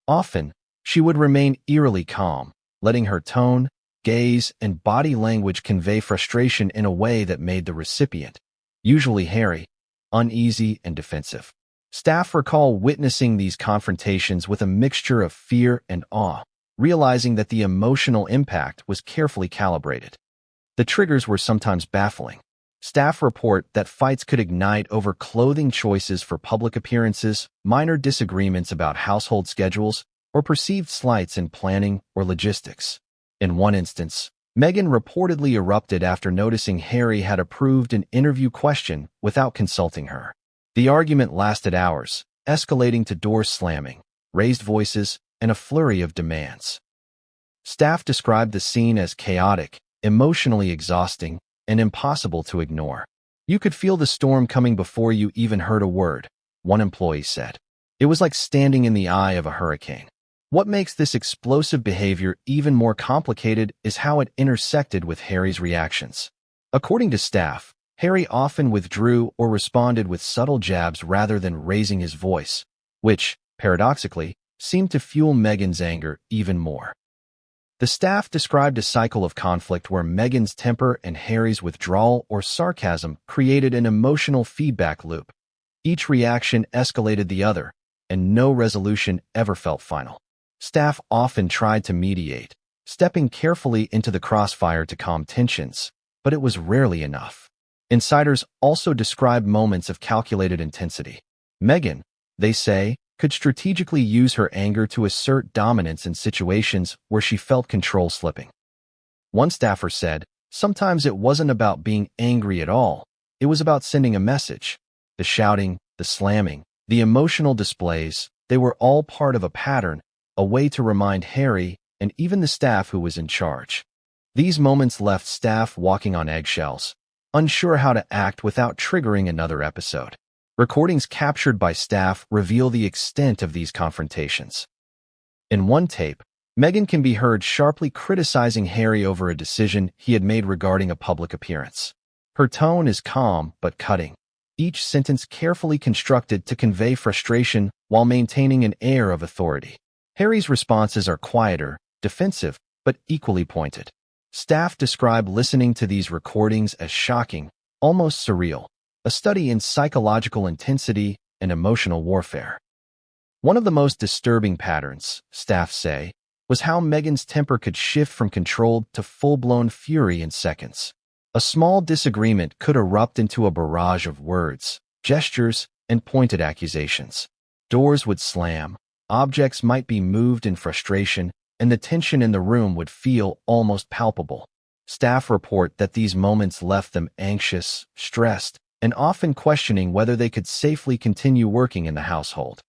Often, she would remain eerily calm, letting her tone, gaze, and body language convey frustration in a way that made the recipient, usually Harry, uneasy and defensive. Staff recall witnessing these confrontations with a mixture of fear and awe, realizing that the emotional impact was carefully calibrated. The triggers were sometimes baffling. Staff report that fights could ignite over clothing choices for public appearances, minor disagreements about household schedules, or perceived slights in planning or logistics. In one instance, Meghan reportedly erupted after noticing Harry had approved an interview question without consulting her. The argument lasted hours, escalating to doors slamming, raised voices, and a flurry of demands. Staff described the scene as chaotic, emotionally exhausting, and impossible to ignore. "You could feel the storm coming before you even heard a word," one employee said. "It was like standing in the eye of a hurricane." What makes this explosive behavior even more complicated is how it intersected with Harry's reactions. According to staff, Harry often withdrew or responded with subtle jabs rather than raising his voice, which, paradoxically, seemed to fuel Meghan's anger even more. The staff described a cycle of conflict where Meghan's temper and Harry's withdrawal or sarcasm created an emotional feedback loop. Each reaction escalated the other, and no resolution ever felt final. Staff often tried to mediate, stepping carefully into the crossfire to calm tensions, but it was rarely enough. Insiders also describe moments of calculated intensity. Meghan, they say, could strategically use her anger to assert dominance in situations where she felt control slipping. One staffer said, "Sometimes it wasn't about being angry at all. It was about sending a message." The shouting, the slamming, the emotional displays, they were all part of a pattern, a way to remind Harry and even the staff who was in charge. These moments left staff walking on eggshells, unsure how to act without triggering another episode. Recordings captured by staff reveal the extent of these confrontations. In one tape, Meghan can be heard sharply criticizing Harry over a decision he had made regarding a public appearance. Her tone is calm but cutting, each sentence carefully constructed to convey frustration while maintaining an air of authority. Harry's responses are quieter, defensive, but equally pointed. Staff describe listening to these recordings as shocking, almost surreal, a study in psychological intensity and emotional warfare. One of the most disturbing patterns, staff say, was how Meghan's temper could shift from controlled to full-blown fury in seconds. A small disagreement could erupt into a barrage of words, gestures, and pointed accusations. Doors would slam, objects might be moved in frustration, and the tension in the room would feel almost palpable. Staff report that these moments left them anxious, stressed, and often questioning whether they could safely continue working in the household.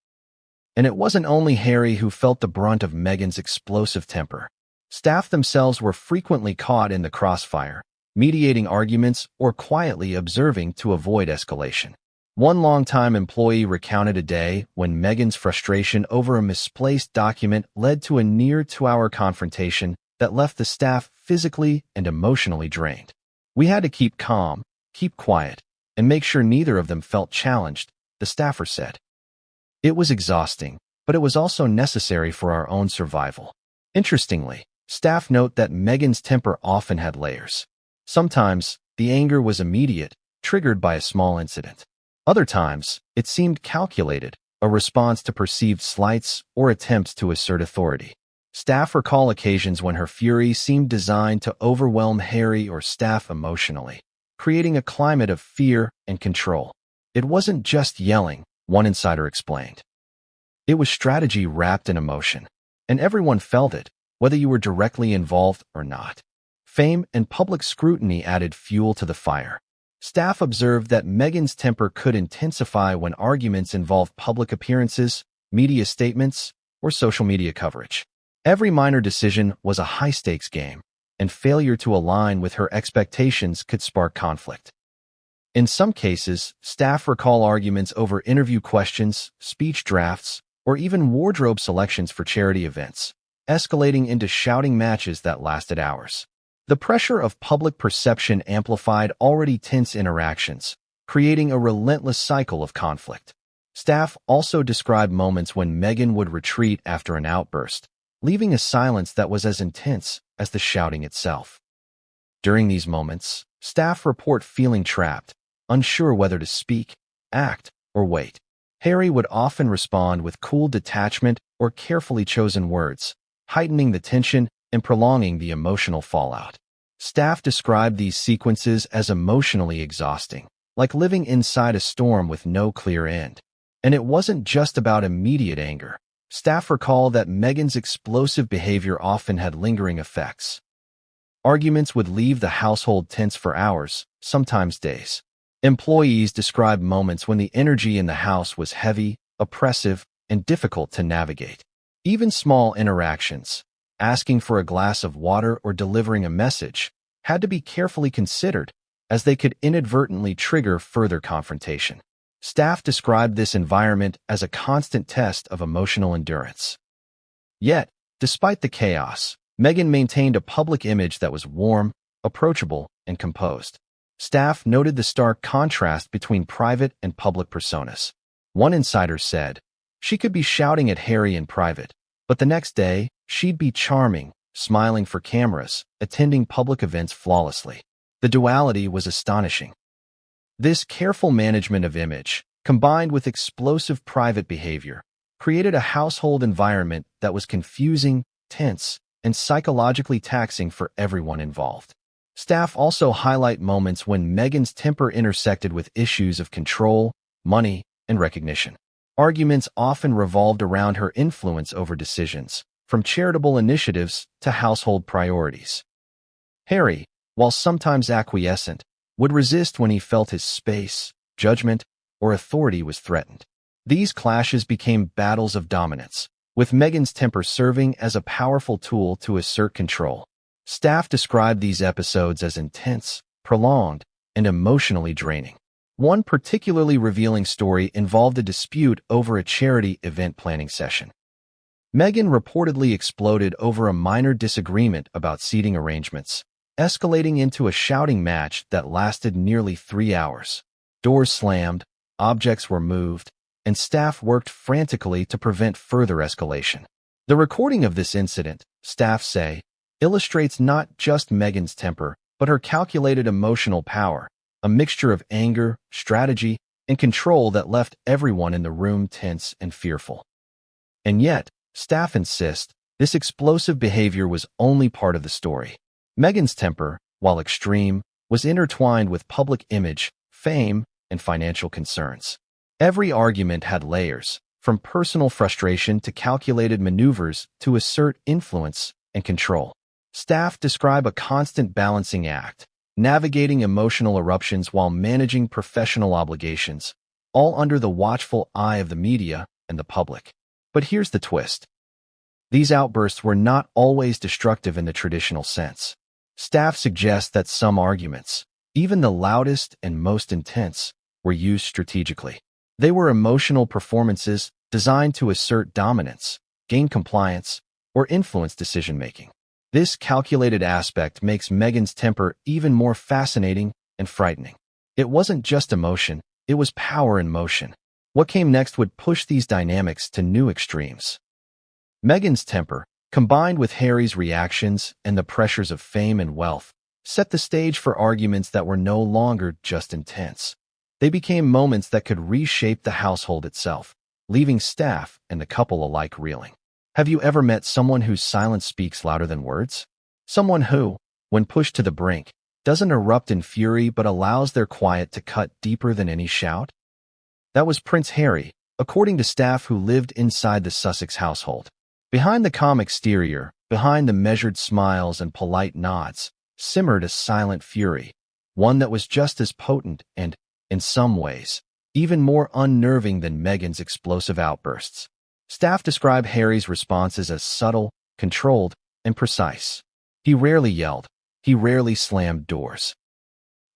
And it wasn't only Harry who felt the brunt of Meghan's explosive temper. Staff themselves were frequently caught in the crossfire, mediating arguments or quietly observing to avoid escalation. One longtime employee recounted a day when Meghan's frustration over a misplaced document led to a near 2-hour confrontation that left the staff physically and emotionally drained. "We had to keep calm, keep quiet, and make sure neither of them felt challenged," the staffer said. "It was exhausting, but it was also necessary for our own survival." Interestingly, staff note that Meghan's temper often had layers. Sometimes, the anger was immediate, triggered by a small incident. Other times, it seemed calculated, a response to perceived slights or attempts to assert authority. Staff recall occasions when her fury seemed designed to overwhelm Harry or staff emotionally, creating a climate of fear and control. It wasn't just yelling, one insider explained. It was strategy wrapped in emotion, and everyone felt it, whether you were directly involved or not. Fame and public scrutiny added fuel to the fire. Staff observed that Meghan's temper could intensify when arguments involved public appearances, media statements, or social media coverage. Every minor decision was a high-stakes game, and failure to align with her expectations could spark conflict. In some cases, staff recall arguments over interview questions, speech drafts, or even wardrobe selections for charity events, escalating into shouting matches that lasted hours. The pressure of public perception amplified already tense interactions, creating a relentless cycle of conflict. Staff also described moments when Meghan would retreat after an outburst, leaving a silence that was as intense as the shouting itself. During these moments, staff report feeling trapped, unsure whether to speak, act, or wait. Harry would often respond with cool detachment or carefully chosen words, heightening the tension and prolonging the emotional fallout. Staff described these sequences as emotionally exhausting, like living inside a storm with no clear end. And it wasn't just about immediate anger. Staff recall that Meghan's explosive behavior often had lingering effects. Arguments would leave the household tense for hours, sometimes days. Employees described moments when the energy in the house was heavy, oppressive, and difficult to navigate. Even small interactions, asking for a glass of water or delivering a message, had to be carefully considered, as they could inadvertently trigger further confrontation. Staff described this environment as a constant test of emotional endurance. Yet, despite the chaos, Meghan maintained a public image that was warm, approachable, and composed. Staff noted the stark contrast between private and public personas. One insider said, "She could be shouting at Harry in private, but the next day, she'd be charming, smiling for cameras, attending public events flawlessly." The duality was astonishing. This careful management of image, combined with explosive private behavior, created a household environment that was confusing, tense, and psychologically taxing for everyone involved. Staff also highlight moments when Meghan's temper intersected with issues of control, money, and recognition. Arguments often revolved around her influence over decisions, from charitable initiatives to household priorities. Harry, while sometimes acquiescent, would resist when he felt his space, judgment, or authority was threatened. These clashes became battles of dominance, with Meghan's temper serving as a powerful tool to assert control. Staff described these episodes as intense, prolonged, and emotionally draining. One particularly revealing story involved a dispute over a charity event planning session. Meghan reportedly exploded over a minor disagreement about seating arrangements, escalating into a shouting match that lasted nearly 3 hours. Doors slammed, objects were moved, and staff worked frantically to prevent further escalation. The recording of this incident, staff say, illustrates not just Meghan's temper, but her calculated emotional power, a mixture of anger, strategy, and control that left everyone in the room tense and fearful. And yet, staff insist, this explosive behavior was only part of the story. Meghan's temper, while extreme, was intertwined with public image, fame, and financial concerns. Every argument had layers, from personal frustration to calculated maneuvers to assert influence and control. Staff describe a constant balancing act, navigating emotional eruptions while managing professional obligations, all under the watchful eye of the media and the public. But here's the twist. These outbursts were not always destructive in the traditional sense. Staff suggests that some arguments, even the loudest and most intense, were used strategically. They were emotional performances designed to assert dominance, gain compliance, or influence decision-making. This calculated aspect makes Meghan's temper even more fascinating and frightening. It wasn't just emotion, it was power in motion. What came next would push these dynamics to new extremes. Meghan's temper, combined with Harry's reactions and the pressures of fame and wealth, set the stage for arguments that were no longer just intense. They became moments that could reshape the household itself, leaving staff and the couple alike reeling. Have you ever met someone whose silence speaks louder than words? Someone who, when pushed to the brink, doesn't erupt in fury but allows their quiet to cut deeper than any shout? That was Prince Harry, according to staff who lived inside the Sussex household. Behind the calm exterior, behind the measured smiles and polite nods, simmered a silent fury, one that was just as potent and, in some ways, even more unnerving than Meghan's explosive outbursts. Staff describe Harry's responses as subtle, controlled, and precise. He rarely yelled. He rarely slammed doors.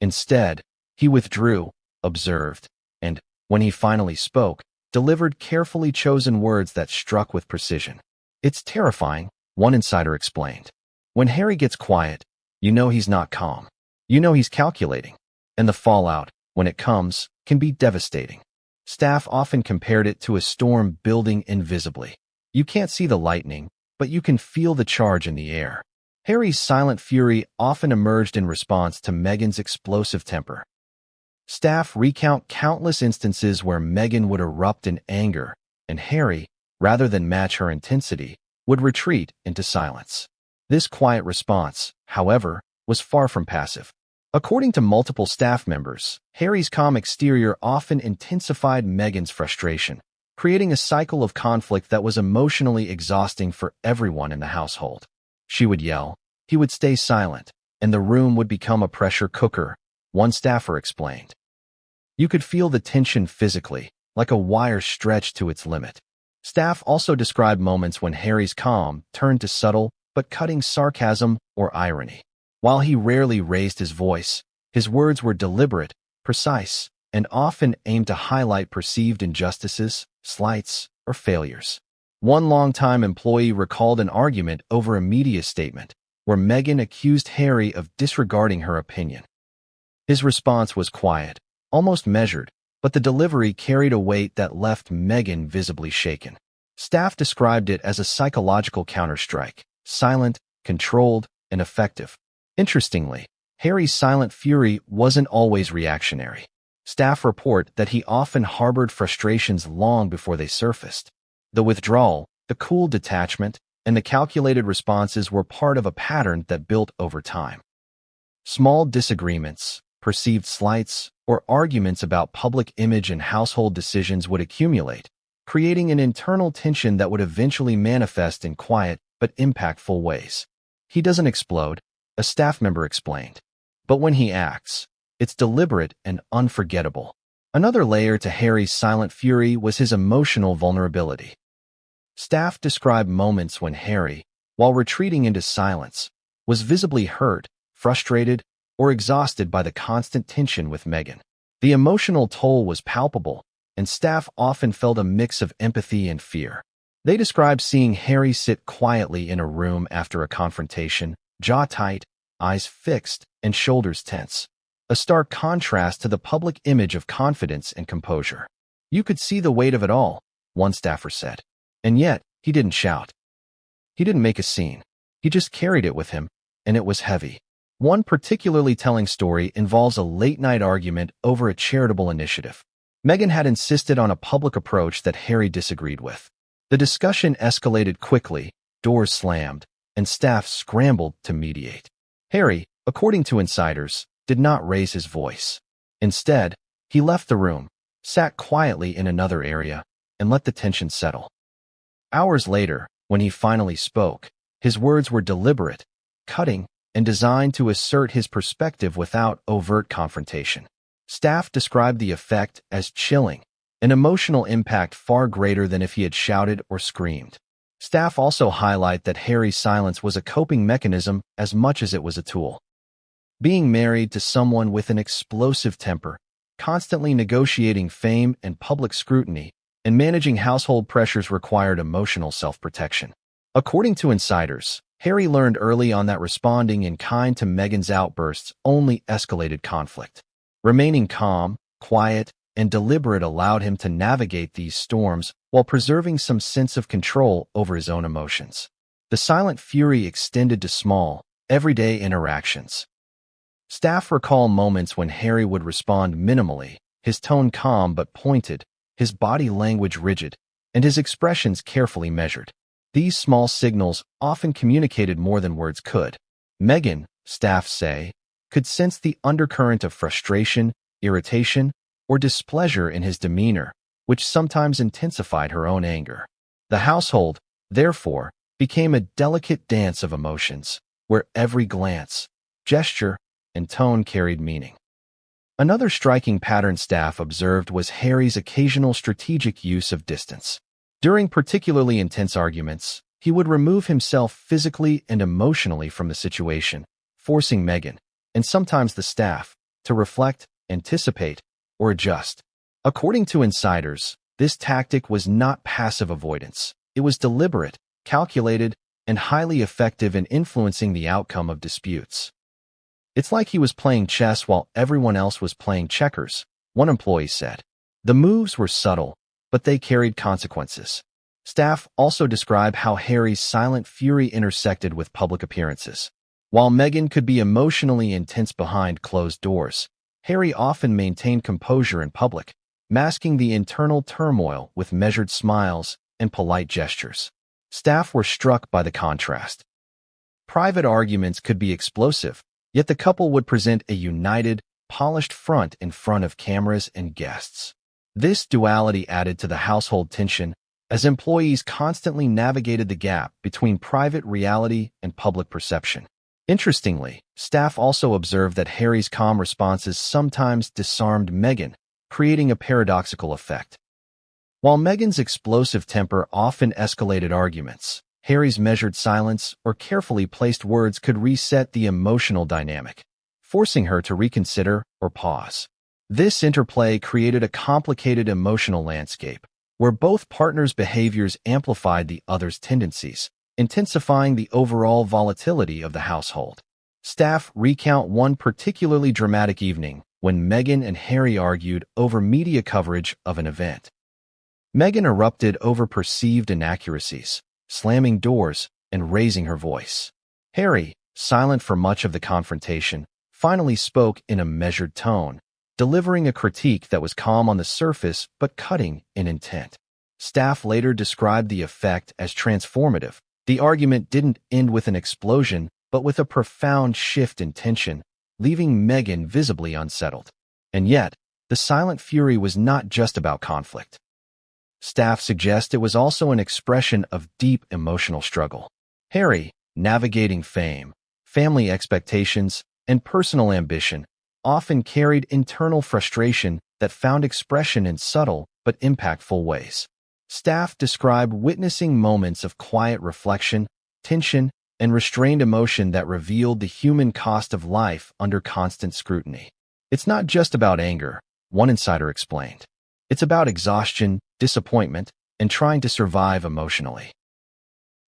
Instead, he withdrew, observed, and, when he finally spoke, delivered carefully chosen words that struck with precision. It's terrifying, one insider explained. When Harry gets quiet, you know he's not calm. You know he's calculating. And the fallout, when it comes, can be devastating. Staff often compared it to a storm building invisibly. You can't see the lightning, but you can feel the charge in the air. Harry's silent fury often emerged in response to Meghan's explosive temper. Staff recount countless instances where Meghan would erupt in anger, and Harry, rather than match her intensity, would retreat into silence. This quiet response, however, was far from passive. According to multiple staff members, Harry's calm exterior often intensified Meghan's frustration, creating a cycle of conflict that was emotionally exhausting for everyone in the household. She would yell, he would stay silent, and the room would become a pressure cooker, one staffer explained. You could feel the tension physically, like a wire stretched to its limit. Staff also described moments when Harry's calm turned to subtle but cutting sarcasm or irony. While he rarely raised his voice, his words were deliberate, precise, and often aimed to highlight perceived injustices, slights, or failures. One longtime employee recalled an argument over a media statement where Meghan accused Harry of disregarding her opinion. His response was quiet, almost measured, but the delivery carried a weight that left Meghan visibly shaken. Staff described it as a psychological counterstrike, silent, controlled, and effective. Interestingly, Harry's silent fury wasn't always reactionary. Staff report that he often harbored frustrations long before they surfaced. The withdrawal, the cool detachment, and the calculated responses were part of a pattern that built over time. Small disagreements, perceived slights, or arguments about public image and household decisions would accumulate, creating an internal tension that would eventually manifest in quiet but impactful ways. He doesn't explode, a staff member explained. But when he acts, it's deliberate and unforgettable. Another layer to Harry's silent fury was his emotional vulnerability. Staff described moments when Harry, while retreating into silence, was visibly hurt, frustrated, or exhausted by the constant tension with Meghan. The emotional toll was palpable, and staff often felt a mix of empathy and fear. They described seeing Harry sit quietly in a room after a confrontation, jaw tight, eyes fixed, and shoulders tense. A stark contrast to the public image of confidence and composure. You could see the weight of it all, one staffer said. And yet, he didn't shout. He didn't make a scene. He just carried it with him, and it was heavy. One particularly telling story involves a late-night argument over a charitable initiative. Meghan had insisted on a public approach that Harry disagreed with. The discussion escalated quickly, doors slammed, and staff scrambled to mediate. Harry, according to insiders, did not raise his voice. Instead, he left the room, sat quietly in another area, and let the tension settle. Hours later, when he finally spoke, his words were deliberate, cutting, and designed to assert his perspective without overt confrontation. Staff described the effect as chilling, an emotional impact far greater than if he had shouted or screamed. Staff also highlight that Harry's silence was a coping mechanism as much as it was a tool. Being married to someone with an explosive temper, constantly negotiating fame and public scrutiny, and managing household pressures required emotional self-protection. According to insiders, Harry learned early on that responding in kind to Meghan's outbursts only escalated conflict. Remaining calm, quiet, and deliberate allowed him to navigate these storms while preserving some sense of control over his own emotions. The silent fury extended to small, everyday interactions. Staff recall moments when Harry would respond minimally, his tone calm but pointed, his body language rigid, and his expressions carefully measured. These small signals often communicated more than words could. Meghan, staff say, could sense the undercurrent of frustration, irritation, or displeasure in his demeanor, which sometimes intensified her own anger. The household, therefore, became a delicate dance of emotions, where every glance, gesture, and tone carried meaning. Another striking pattern staff observed was Harry's occasional strategic use of distance. During particularly intense arguments, he would remove himself physically and emotionally from the situation, forcing Meghan, and sometimes the staff, to reflect, anticipate, or adjust. According to insiders, this tactic was not passive avoidance. It was deliberate, calculated, and highly effective in influencing the outcome of disputes. "It's like he was playing chess while everyone else was playing checkers," one employee said. The moves were subtle, but they carried consequences. Staff also describe how Harry's silent fury intersected with public appearances. While Meghan could be emotionally intense behind closed doors, Harry often maintained composure in public, masking the internal turmoil with measured smiles and polite gestures. Staff were struck by the contrast. Private arguments could be explosive, yet the couple would present a united, polished front in front of cameras and guests. This duality added to the household tension as employees constantly navigated the gap between private reality and public perception. Interestingly, staff also observed that Harry's calm responses sometimes disarmed Meghan, creating a paradoxical effect. While Meghan's explosive temper often escalated arguments, Harry's measured silence or carefully placed words could reset the emotional dynamic, forcing her to reconsider or pause. This interplay created a complicated emotional landscape, where both partners' behaviors amplified the other's tendencies, intensifying the overall volatility of the household. Staff recount one particularly dramatic evening when Meghan and Harry argued over media coverage of an event. Meghan erupted over perceived inaccuracies, slamming doors and raising her voice. Harry, silent for much of the confrontation, finally spoke in a measured tone, delivering a critique that was calm on the surface but cutting in intent. Staff later described the effect as transformative. The argument didn't end with an explosion, but with a profound shift in tension, leaving Meghan visibly unsettled. And yet, the silent fury was not just about conflict. Staff suggest it was also an expression of deep emotional struggle. Harry, navigating fame, family expectations, and personal ambition, often carried internal frustration that found expression in subtle but impactful ways. Staff describe witnessing moments of quiet reflection, tension, and restrained emotion that revealed the human cost of life under constant scrutiny. "It's not just about anger," one insider explained. "It's about exhaustion, disappointment, and trying to survive emotionally."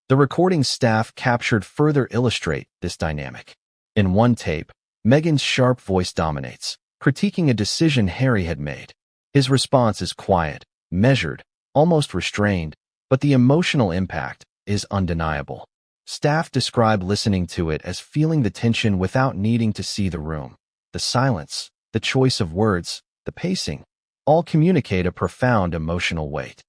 The recording staff captured further illustrate this dynamic. In one tape, Meghan's sharp voice dominates, critiquing a decision Harry had made. His response is quiet, measured, almost restrained, but the emotional impact is undeniable. Staff describe listening to it as feeling the tension without needing to see the room. The silence, the choice of words, the pacing, all communicate a profound emotional weight.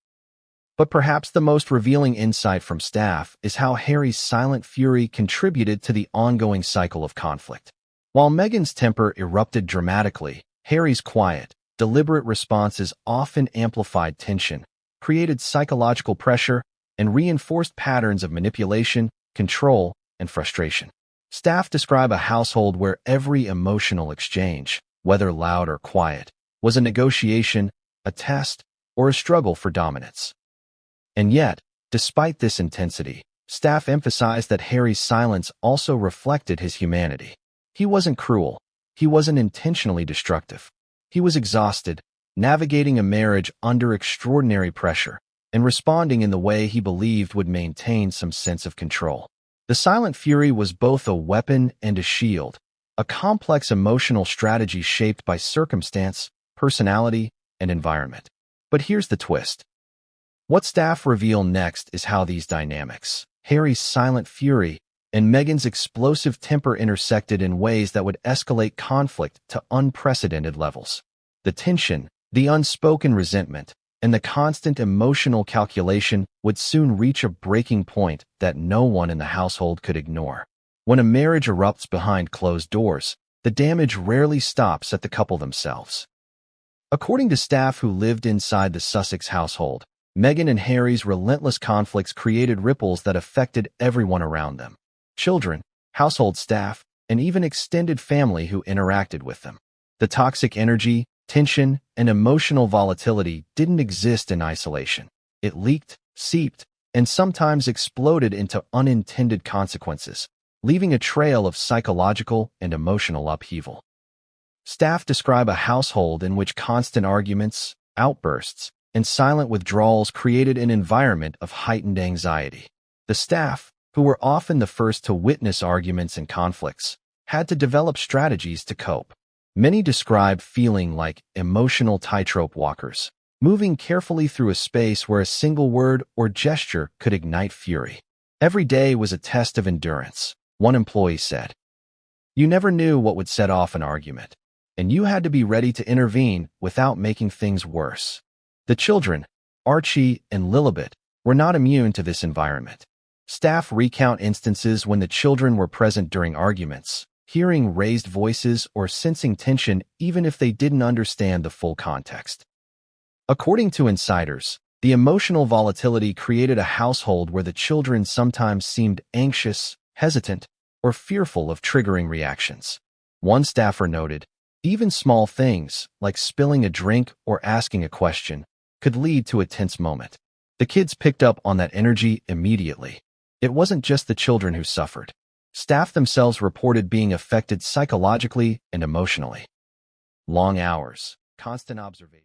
But perhaps the most revealing insight from staff is how Harry's silent fury contributed to the ongoing cycle of conflict. While Meghan's temper erupted dramatically, Harry's quiet, deliberate responses often amplified tension, created psychological pressure, and reinforced patterns of manipulation, control, and frustration. Staff describe a household where every emotional exchange, whether loud or quiet, was a negotiation, a test, or a struggle for dominance. And yet, despite this intensity, staff emphasized that Harry's silence also reflected his humanity. He wasn't cruel. He wasn't intentionally destructive. He was exhausted, navigating a marriage under extraordinary pressure, and responding in the way he believed would maintain some sense of control. The silent fury was both a weapon and a shield, a complex emotional strategy shaped by circumstance, personality, and environment. But here's the twist. What staff reveal next is how these dynamics, Harry's silent fury and Meghan's explosive temper intersected in ways that would escalate conflict to unprecedented levels. The tension, the unspoken resentment, and the constant emotional calculation would soon reach a breaking point that no one in the household could ignore. When a marriage erupts behind closed doors, the damage rarely stops at the couple themselves. According to staff who lived inside the Sussex household, Meghan and Harry's relentless conflicts created ripples that affected everyone around them: children, household staff, and even extended family who interacted with them. The toxic energy, tension, and emotional volatility didn't exist in isolation. It leaked, seeped, and sometimes exploded into unintended consequences, leaving a trail of psychological and emotional upheaval. Staff describe a household in which constant arguments, outbursts, and silent withdrawals created an environment of heightened anxiety. The staff, who were often the first to witness arguments and conflicts, had to develop strategies to cope. Many describe feeling like emotional tightrope walkers, moving carefully through a space where a single word or gesture could ignite fury. Every day was a test of endurance, one employee said. You never knew what would set off an argument, and you had to be ready to intervene without making things worse. The children, Archie and Lilibet, were not immune to this environment. Staff recount instances when the children were present during arguments, hearing raised voices or sensing tension even if they didn't understand the full context. According to insiders, the emotional volatility created a household where the children sometimes seemed anxious, hesitant, or fearful of triggering reactions. One staffer noted, even small things, like spilling a drink or asking a question, could lead to a tense moment. The kids picked up on that energy immediately. It wasn't just the children who suffered. Staff themselves reported being affected psychologically and emotionally. Long hours, constant observation.